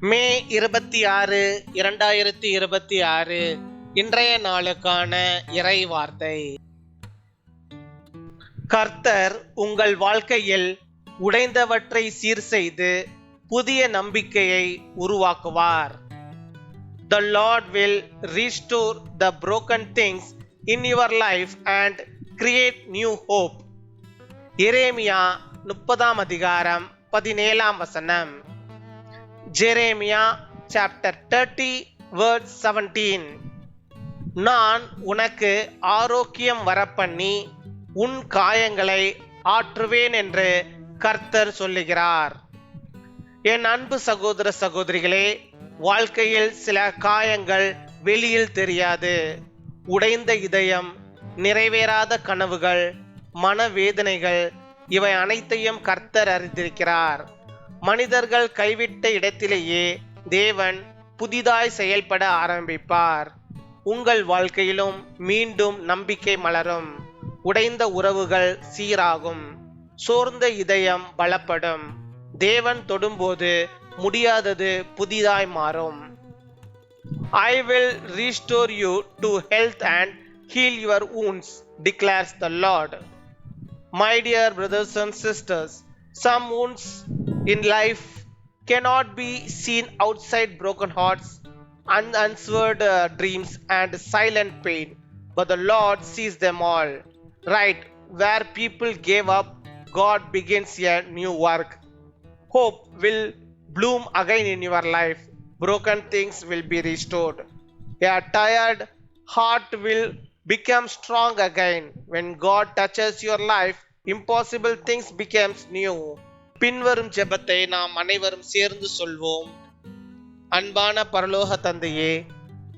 மே 26, 2026 இன்றைய நாளுக்கான இறை வார்த்தை. கர்த்தர் உங்கள் வாழ்க்கையில் உடைந்தவற்றை சீர் செய்து புதிய நம்பிக்கையை உருவாக்குவார். The Lord will restore the broken things in your life and create new hope. Jeremiah 30:17. Jeremiah chapter 30 verse 17. நான் உனக்கு ஆரோக்கியம் வரப்பண்ணி உன் காயங்களை ஆற்றுவேன் என்று கர்த்தர் சொல்லுகிறார். என் அன்பு சகோதர சகோதரிகளே, வாழ்க்கையில் சில காயங்கள் வெளியில் தெரியாது. உடைந்த இதயம், நிறைவேறாத கனவுகள், மனவேதனைகள், இவை அனைத்தையும் கர்த்தர் அறிந்திருக்கிறார். மனிதர்கள் கைவிட்ட இடத்திலேயே தேவன் புதிதாய் செயல்பட ஆரம்பிப்பார். உங்கள் வாழ்க்கையிலும் மீண்டும் நம்பிக்கை மலரும். உடைந்த உறவுகள் சீராகும். சோர்ந்த இதயம் பலப்படும். தேவன் தொடும்போது முடியாதது புதிதாய் மாறும். I will restore you to health and heal your wounds, declares the Lord. My dear brothers and sisters, some wounds in life cannot be seen outside broken hearts, unanswered dreams and silent pain, but the Lord sees them all. Right where people gave up, God begins a new work. Hope will bloom again in your life. Broken things will be restored. A tired heart will become strong again. When God touches your life, impossible things becomes new. பின்வரும் ஜெபத்தை நாம் அனைவரும் சேர்ந்து சொல்வோம். அன்பான பரலோக தந்தையே,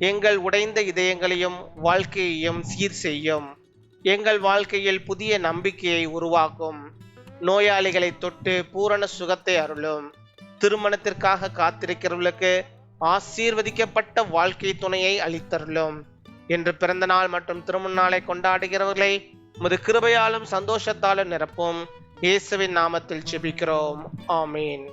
எங்கள் உடைந்த இதயங்களையும் வாழ்க்கையையும் சீர் செய்யும். எங்கள் வாழ்க்கையில் புதிய நம்பிக்கையை உருவாக்கும். நோயாளிகளை தொட்டு பூரண சுகத்தை அருளும். திருமணத்திற்காக காத்திருக்கிறவர்களுக்கு ஆசீர்வதிக்கப்பட்ட வாழ்க்கை துணையை அளித்தருளும். என்று பிறந்த நாள் மற்றும் திருமண நாளை கொண்டாடுகிறவர்களை உமது கிருபையாலும் சந்தோஷத்தாலும் நிரப்பும். இயேசுவின் நாமத்தில் ஜெபிக்கிறோம். ஆமீன்.